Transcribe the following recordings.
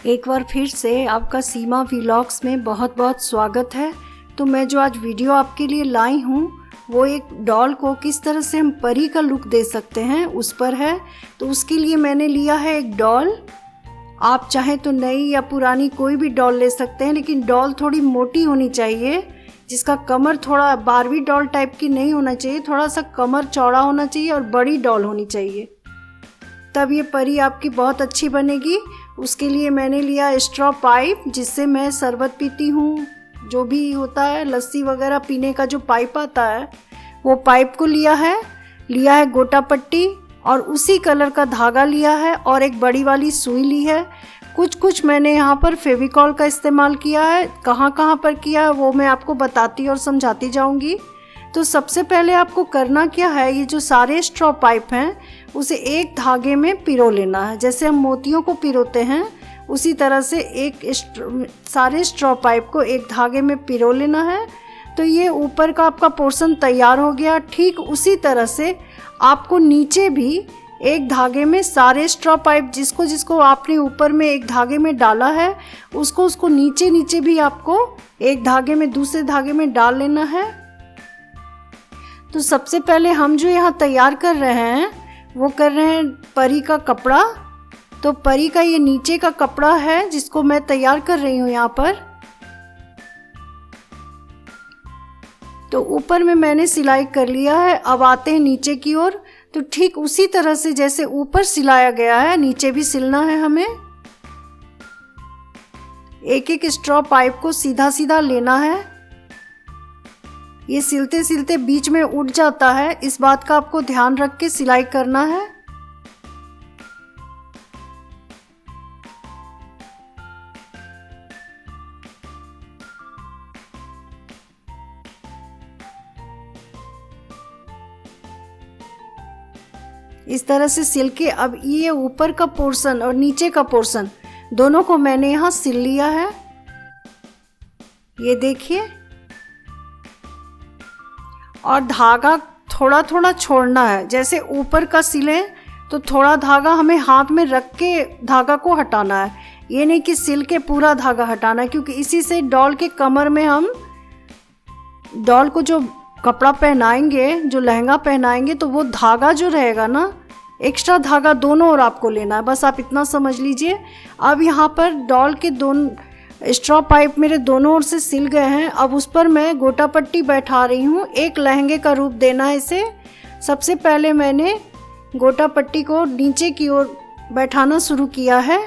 एक बार फिर से आपका सीमा व्लॉग्स में बहुत बहुत स्वागत है। तो मैं जो आज वीडियो आपके लिए लाई हूँ वो एक डॉल को किस तरह से हम परी का लुक दे सकते हैं उस पर है। तो उसके लिए मैंने लिया है एक डॉल। आप चाहें तो नई या पुरानी कोई भी डॉल ले सकते हैं, लेकिन डॉल थोड़ी मोटी होनी चाहिए, जिसका कमर थोड़ा बारबी डॉल टाइप की नहीं होना चाहिए, थोड़ा सा कमर चौड़ा होना चाहिए और बड़ी डॉल होनी चाहिए, तब ये परी आपकी बहुत अच्छी बनेगी। उसके लिए मैंने लिया स्ट्रॉ पाइप, जिससे मैं शरबत पीती हूँ, जो भी होता है लस्सी वगैरह पीने का जो पाइप आता है वो पाइप को लिया है गोटा पट्टी और उसी कलर का धागा लिया है और एक बड़ी वाली सुई ली है। कुछ मैंने यहाँ पर फेविकॉल का इस्तेमाल किया है, कहाँ कहाँ पर किया है वो मैं आपको बताती और समझाती जाऊँगी। तो सबसे पहले आपको करना क्या है, ये जो सारे स्ट्रॉ पाइप हैं उसे एक धागे में पिरो लेना है। जैसे हम मोतियों को पिरोते हैं उसी तरह से सारे स्ट्रॉ पाइप को एक धागे में पिरो लेना है। तो ये ऊपर का आपका पोर्शन तैयार हो गया। ठीक उसी तरह से आपको नीचे भी एक धागे में सारे स्ट्रॉ पाइप जिसको जिसको आपने ऊपर में एक धागे में डाला है उसको नीचे भी आपको एक धागे में दूसरे धागे में डाल लेना है। तो सबसे पहले हम जो यहाँ तैयार कर रहे हैं वो कर रहे हैं परी का कपड़ा। तो परी का ये नीचे का कपड़ा है जिसको मैं तैयार कर रही हूँ यहाँ पर। तो ऊपर में मैंने सिलाई कर लिया है। अब आते हैं नीचे की ओर। तो ठीक उसी तरह से जैसे ऊपर सिलाया गया है नीचे भी सिलना है हमें। एक एक स्ट्रॉ पाइप को सीधा सीधा लेना है। ये सिलते सिलते बीच में उठ जाता है, इस बात का आपको ध्यान रख के सिलाई करना है। इस तरह से सिल के अब ये ऊपर का पोर्शन और नीचे का पोर्शन दोनों को मैंने यहाँ सिल लिया है। ये देखिए, और धागा थोड़ा थोड़ा छोड़ना है। जैसे ऊपर का सिले तो थोड़ा धागा हमें हाथ में रख के धागा को हटाना है, ये नहीं कि सिल के पूरा धागा हटाना है, क्योंकि इसी से डॉल के कमर में हम डॉल को जो कपड़ा पहनाएंगे, जो लहंगा पहनाएंगे, तो वो धागा जो रहेगा ना, एक्स्ट्रा धागा दोनों ओर आपको लेना है। बस आप इतना समझ लीजिए। अब यहाँ पर डॉल के दोनों स्ट्रॉ पाइप मेरे दोनों ओर से सिल गए हैं। अब उस पर मैं गोटा पट्टी बैठा रही हूँ। एक लहंगे का रूप देना है इसे। सबसे पहले मैंने गोटा पट्टी को नीचे की ओर बैठाना शुरू किया है।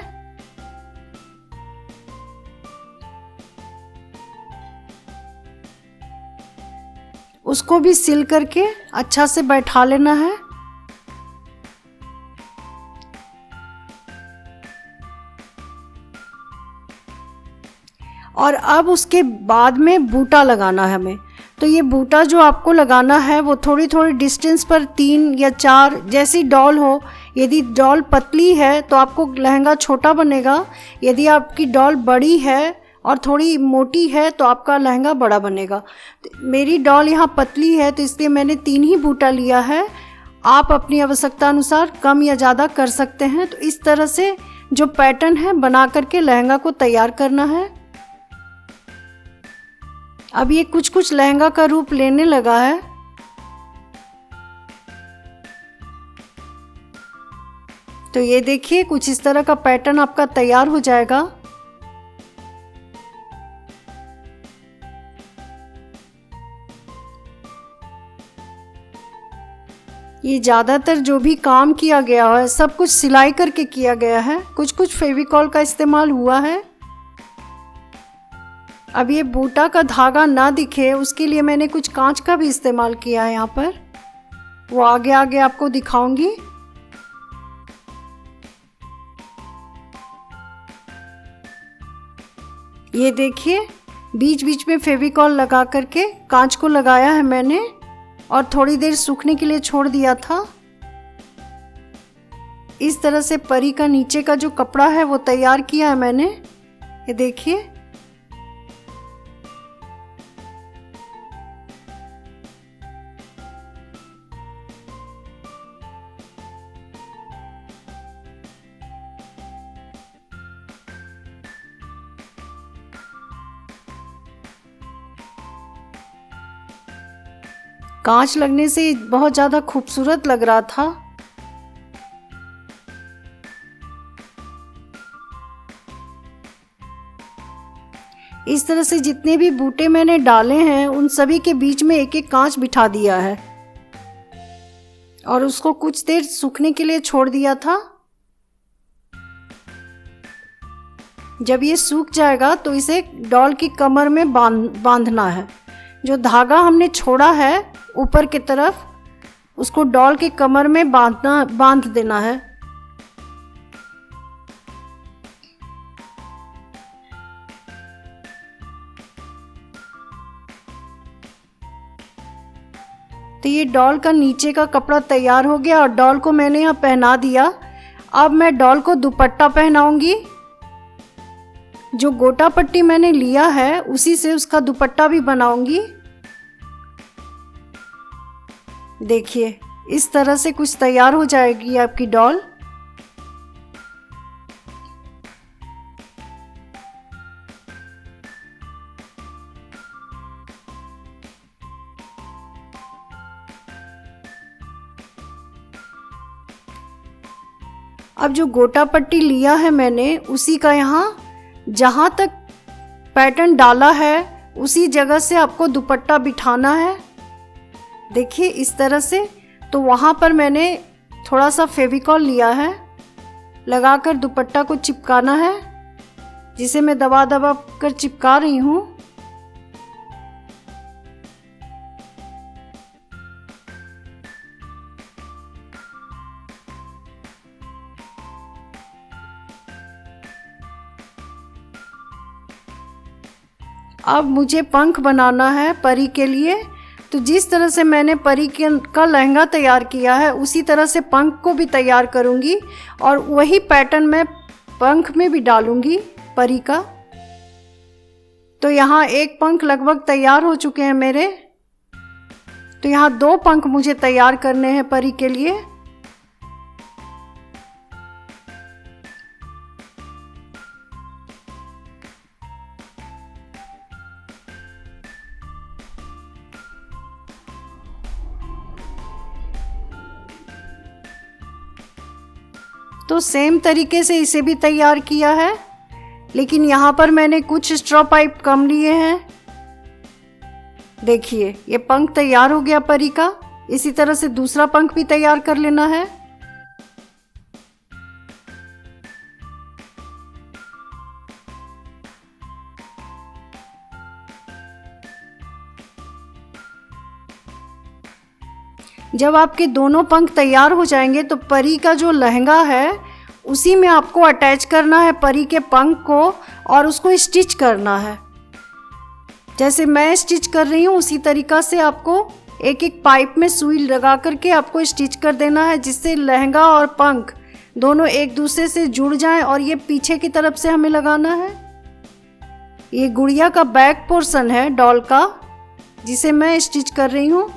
उसको भी सिल करके अच्छा से बैठा लेना है। और अब उसके बाद में बूटा लगाना है हमें। तो ये बूटा जो आपको लगाना है वो थोड़ी थोड़ी डिस्टेंस पर 3 या 4 जैसी डॉल हो। यदि डॉल पतली है तो आपको लहंगा छोटा बनेगा, यदि आपकी डॉल बड़ी है और थोड़ी मोटी है तो आपका लहंगा बड़ा बनेगा। मेरी डॉल यहाँ पतली है तो इसलिए मैंने 3 ही बूटा लिया है। आप अपनी आवश्यकता अनुसार कम या ज़्यादा कर सकते हैं। तो इस तरह से जो पैटर्न है बना करके लहंगा को तैयार करना है। अब ये कुछ लहंगा का रूप लेने लगा है। तो ये देखिए, कुछ इस तरह का पैटर्न आपका तैयार हो जाएगा। ये ज़्यादातर जो भी काम किया गया है सब कुछ सिलाई करके किया गया है, कुछ फेविकॉल का इस्तेमाल हुआ है। अब ये बूटा का धागा ना दिखे उसके लिए मैंने कुछ कांच का भी इस्तेमाल किया है यहाँ पर, वो आगे आगे आपको दिखाऊंगी। ये देखिए, बीच बीच में फेविकॉल लगा करके कांच को लगाया है मैंने और थोड़ी देर सूखने के लिए छोड़ दिया था। इस तरह से परी का नीचे का जो कपड़ा है वो तैयार किया है मैंने। ये देखिए, कांच लगने से बहुत ज़्यादा खूबसूरत लग रहा था। इस तरह से जितने भी बूटे मैंने डाले हैं उन सभी के बीच में एक एक कांच बिठा दिया है और उसको कुछ देर सूखने के लिए छोड़ दिया था। जब ये सूख जाएगा तो इसे डॉल की कमर में बांधना है। जो धागा हमने छोड़ा है ऊपर की तरफ, उसको डॉल की कमर में बांध देना है। तो ये डॉल का नीचे का कपड़ा तैयार हो गया और डॉल को मैंने यहाँ पहना दिया। अब मैं डॉल को दुपट्टा पहनाऊंगी। जो गोटा पट्टी मैंने लिया है उसी से उसका दुपट्टा भी बनाऊंगी। देखिए इस तरह से कुछ तैयार हो जाएगी आपकी डॉल। अब जो गोटा पट्टी लिया है मैंने उसी का यहाँ जहाँ तक पैटर्न डाला है उसी जगह से आपको दुपट्टा बिठाना है। देखिए इस तरह से। तो वहाँ पर मैंने थोड़ा सा फेविकॉल लिया है, लगाकर दुपट्टा को चिपकाना है, जिसे मैं दबा दबा कर चिपका रही हूँ। अब मुझे पंख बनाना है परी के लिए। तो जिस तरह से मैंने परी का लहंगा तैयार किया है उसी तरह से पंख को भी तैयार करूँगी और वही पैटर्न मैं पंख में भी डालूँगी परी का। तो यहाँ एक पंख लगभग तैयार हो चुके हैं मेरे। तो यहाँ 2 पंख मुझे तैयार करने हैं परी के लिए। तो सेम तरीके से इसे भी तैयार किया है, लेकिन यहाँ पर मैंने कुछ स्ट्रॉ पाइप कम लिए हैं। देखिए ये पंख तैयार हो गया परी का। इसी तरह से दूसरा पंख भी तैयार कर लेना है। जब आपके दोनों पंख तैयार हो जाएंगे तो परी का जो लहंगा है उसी में आपको अटैच करना है परी के पंख को और उसको स्टिच करना है। जैसे मैं स्टिच कर रही हूँ उसी तरीका से आपको एक एक पाइप में सुई लगा करके आपको स्टिच कर देना है, जिससे लहंगा और पंख दोनों एक दूसरे से जुड़ जाएं। और ये पीछे की तरफ से हमें लगाना है। ये गुड़िया का बैक पोर्शन है डॉल का, जिसे मैं स्टिच कर रही हूँ।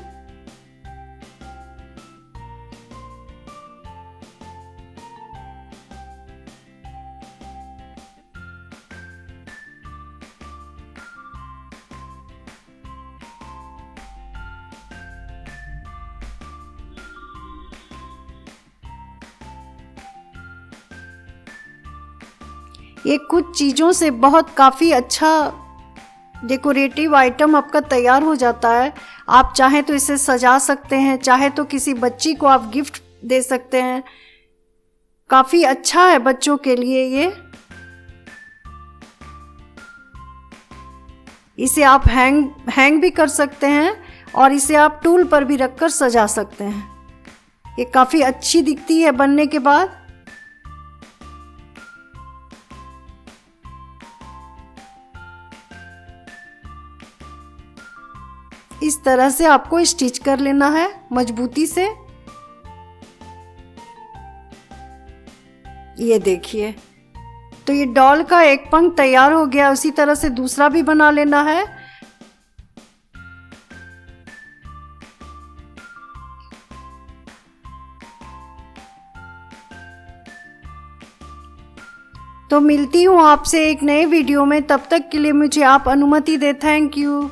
ये कुछ चीज़ों से बहुत काफ़ी अच्छा डेकोरेटिव आइटम आपका तैयार हो जाता है। आप चाहें तो इसे सजा सकते हैं, चाहे तो किसी बच्ची को आप गिफ्ट दे सकते हैं। काफ़ी अच्छा है बच्चों के लिए ये। इसे आप हैंग भी कर सकते हैं और इसे आप टूल पर भी रखकर सजा सकते हैं। ये काफ़ी अच्छी दिखती है बनने के बाद। इस तरह से आपको स्टिच कर लेना है मजबूती से। ये देखिए, तो ये डॉल का एक पंख तैयार हो गया। उसी तरह से दूसरा भी बना लेना है। तो मिलती हूँ आपसे एक नए वीडियो में। तब तक के लिए मुझे आप अनुमति दें। Thank you.